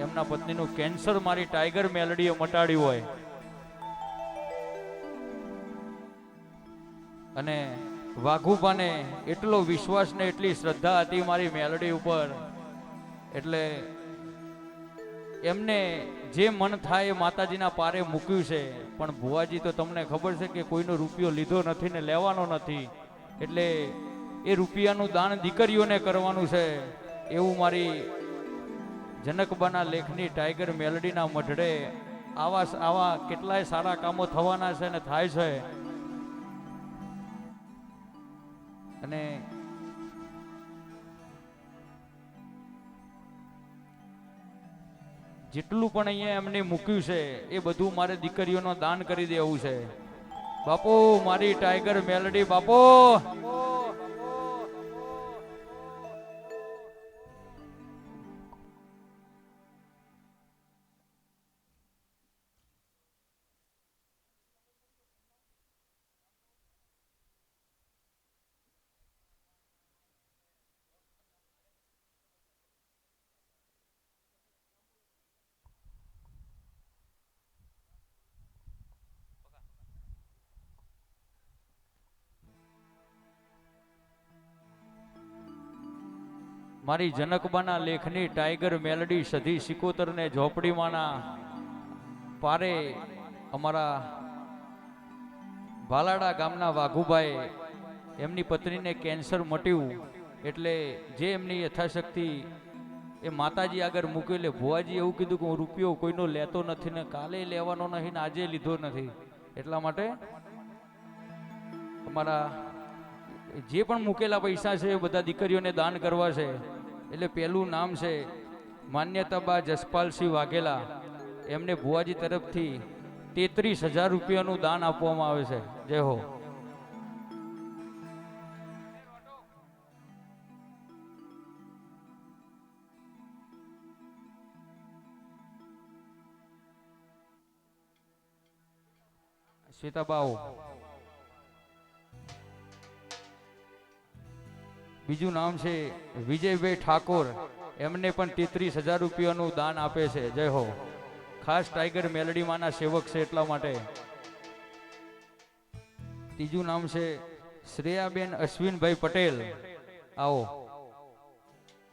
એમના પત્નીનું કેન્સર મારી ટાઈગર મેલડીએ મટાડ્યું હોય અને વાઘુબાને એટલો વિશ્વાસ ને એટલી શ્રદ્ધા હતી મારી મેલડી ઉપર, એટલે એમને જે મન થાય એ માતાજીના પારે મૂક્યું છે. પણ ભુવાજી તો તમને ખબર છે કે કોઈનો રૂપિયો લીધો નથી ને લેવાનો નથી, એટલે એ રૂપિયાનું દાન દીકરીઓને કરવાનું છે. એવું મારી જનકબાના લેખની ટાઈગર મેલડીના મઢડે આવા કેટલાય સારા કામો થવાના છે ને થાય છે. અને જેટલું પણ અહીંયા એમને મૂક્યું છે એ બધું મારે દીકરીઓનો દાન કરી દેવું છે. બાપો મારી ટાઈગર મેલડી બાપો. મારી જનકબાના લેખની ટાઈગર મેલડી સધી સિકોતર ને ઝોપડીમાંના પારે અમારા ભાલાડા ગામના વાઘુભાઈ એમની પત્નીને કેન્સર મટ્યું, એટલે જે એમની યથાશક્તિ એ માતાજી આગળ મૂકી. એટલે ભુવાજી એવું કીધું કે હું રૂપિયો કોઈનો લેતો નથી ને કાલે લેવાનો નથી ને આજે લીધો નથી, એટલા માટે અમારા જે પણ મૂકેલા પૈસા છે એ બધા દીકરીઓને દાન કરવા છે. એટલે પહેલું નામ છે માન્યતાબા જસપાલસિંહ વાઘેલા, એમને ભુવાજી તરફથી 33,000 રૂપિયાનું દાન આપવામાં આવે છે. જય હો. શ્વેતાબાઓ. બીજું નામ છે વિજયભાઈ ઠાકોર, એમને પણ 33,000 રૂપિયાનું દાન આપે છે. જય હો. ખાસ ટાઈગર મેલડીમાંના સેવક છે એટલા માટે. ત્રીજું નામ છે શ્રેયાબેન અશ્વિનભાઈ પટેલ, આવો,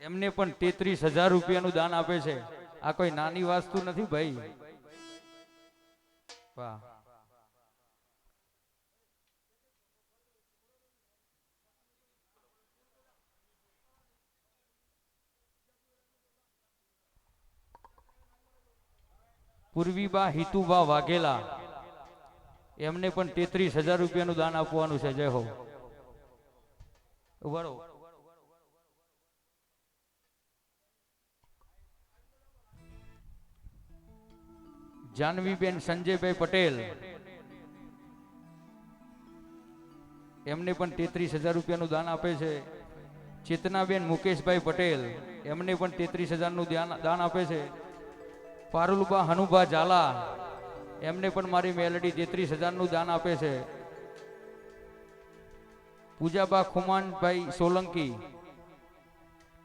એમને પણ 33,000 રૂપિયાનું દાન આપે છે. આ કોઈ નાની વસ્તુ નથી ભાઈ. વાહ. પૂર્વીબા હિતુબા વાઘેલા, એમને પણ 33,000 રૂપિયાનું દાન આપવાનું છે. જય હો. ઉભારો. જાનવીબેન સંજયભાઈ પટેલ, એમને પણ 33,000 રૂપિયાનું દાન આપે છે. ચેતનાબેન મુકેશભાઈ પટેલ, એમને પણ 33,000નું દાન આપે છે. પારુલબા હનુભા ઝાલા, એમને પણ મારી મેલડી 33,000નું દાન આપે છે. પૂજાબા ખુમાનભાઈ સોલંકી,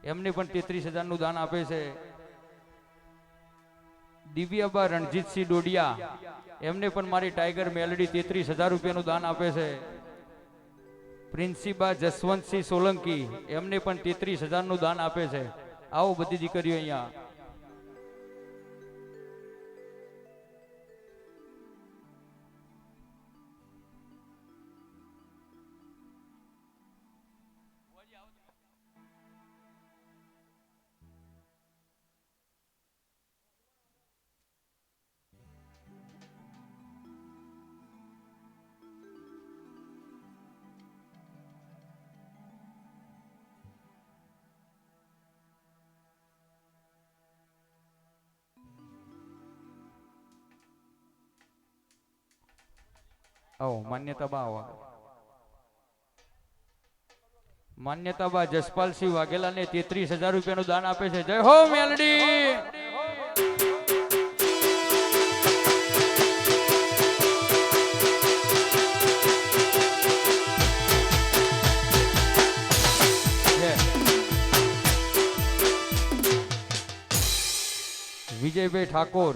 એમને પણ 33,000નું દાન આપે છે. દિવ્યાબા રણજીતસિંહ ડોડિયા, એમને પણ મારી ટાઈગર મેલડી 33,000 રૂપિયાનું દાન આપે છે. પ્રિન્સીબા જસવંતસિંહ સોલંકી, એમને પણ 33,000નું દાન આપે છે. આવો બધી દીકરીઓ અહીંયા. આવો માન્યતાબા, આવો. માન્યતાબા જસપાલસિંહ વાઘેલાને 33,000 રૂપિયાનું દાન આપે છે. જય હો મેલડી. વિજયભાઈ ઠાકોર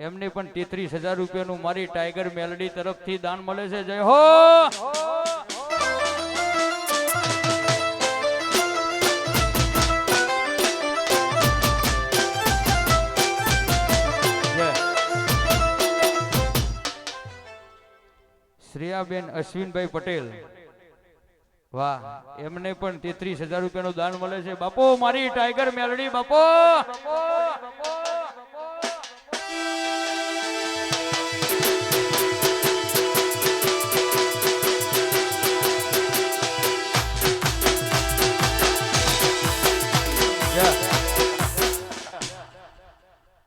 એમને પણ 33,000 રૂપિયાનું મારી ટાઈગર મેલડી તરફથી દાન મળે છે. જય હો. શ્રેયાબેન અશ્વિનભાઈ પટેલ, વાહ, એમને પણ 33,000 રૂપિયાનું દાન મળે છે. બાપો મારી ટાઈગર મેલડી બાપો.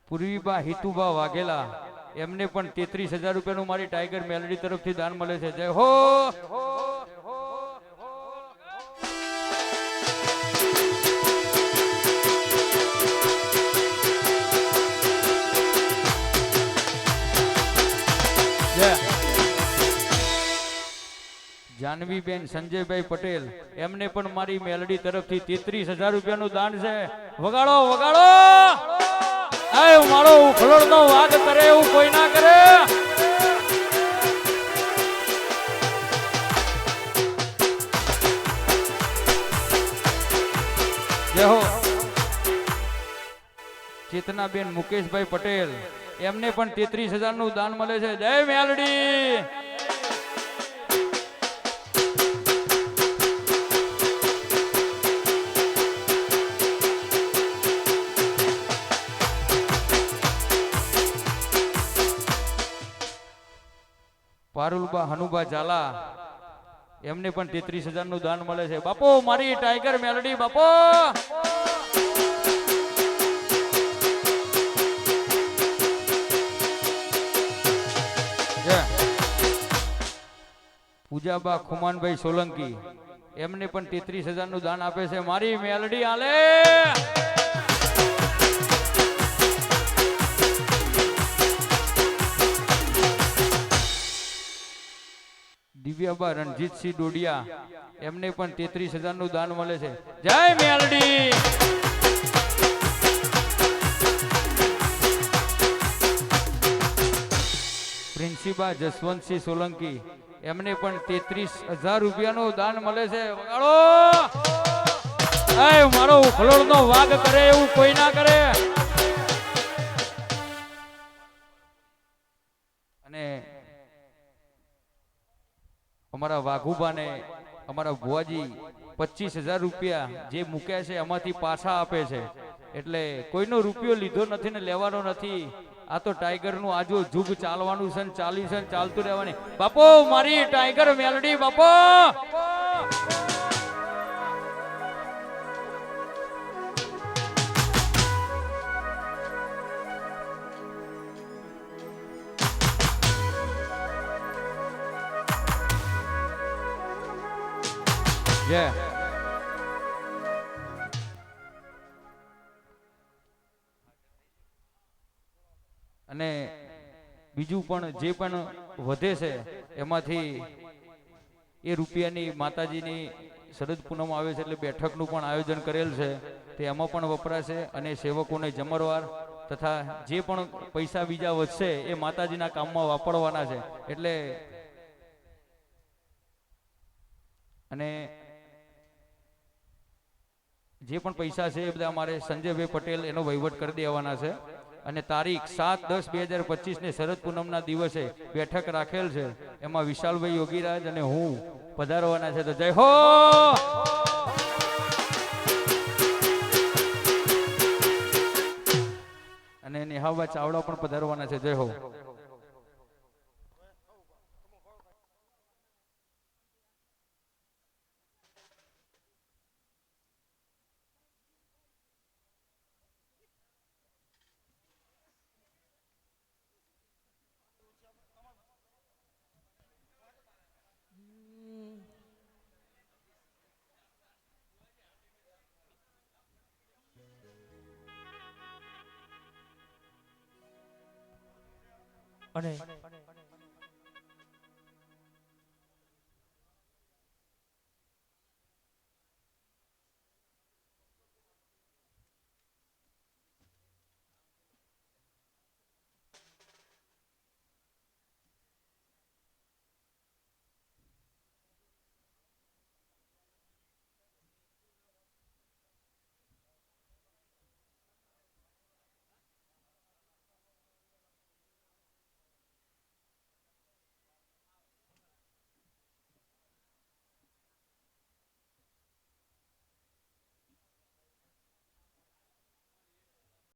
પૂર્વીબા હિતુબા વાઘેલા એમને પણ 33,000 રૂપિયાનું મારી ટાઈગર મેલડી તરફથી દાન મળે છે. જય હો. જાનવીબેન સંજયભાઈ પટેલ એમને પણ મારી મેલડી તરફથી 33,000 રૂપિયાનું દાન છે. વગાડો વગાડો. મારો ઉખલોડ નો વાગ કરે એવું કોઈ ના કરે. જય હો. ચેતનાબેન મુકેશભાઈ પટેલ એમને પણ 33,000 નું દાન મળે છે. જય મેલડી. પારુલબા હનુબા ઝાલા એમને પણ 33,000 નું દાન મળે છે. બાપો મારી ટાઈગર મેલડી બાપો. પૂજાબા ખુમાનભાઈ સોલંકી એમને પણ 33,000 નું દાન આપે છે. મારી મેલડી આલે. દિવ્યાબા રણજીતસિંહ ડોડિયા એમને પણ 33,000 નું દાન મળે છે. જય મેલડી. પ્રિન્સિપા જસવંતસિંહ સોલંકી એમને પણ 33,000 રૂપિયાનું દાન મળે છે. વગાડો. મારો ઉખલોડ નો વાગ કરે એવું કોઈ ના કરે. અને અમારા વાઘુબાને અમારા ભુવાજી 25,000 રૂપિયા જે મૂક્યા છે એમાંથી પાછા આપે છે. એટલે કોઈનો રૂપિયો લીધો નથી ને લેવાનો નથી. આ તો ટાઈગર નું આજુ જુગ ચાલવાનું છે, ચાલી છે, ચાલતું રહેવાની. બાપો મારી ટાઈગર મેલડી બાપો. જય. અને બીજું પણ જે પણ વધે છે એમાંથી એ રૂપિયાની માતાજીની શરદ પૂનમ આવે છે એટલે બેઠકનું પણ આયોજન કરેલ છે. તે એમાં પણ વપરાશે અને સેવકોને જમરવાર તથા જે પણ પૈસા બીજા વધશે એ માતાજીના કામમાં વાપરવાના છે. એટલે અને જે પણ પૈસા છે એ બધા અમારે સંજયભાઈ પટેલ એનો વહીવટ કરી દેવાના છે. અને તારીખ 7/10/2025 ને શરદ પૂનમના દિવસે બેઠક રાખેલ છે. એમાં વિશાલભાઈ યોગીરાજ અને હું પધારવાના છે. તો જય હો. અને નેહાબા ચાવડા પણ પધારવાના છે. જય હો. અને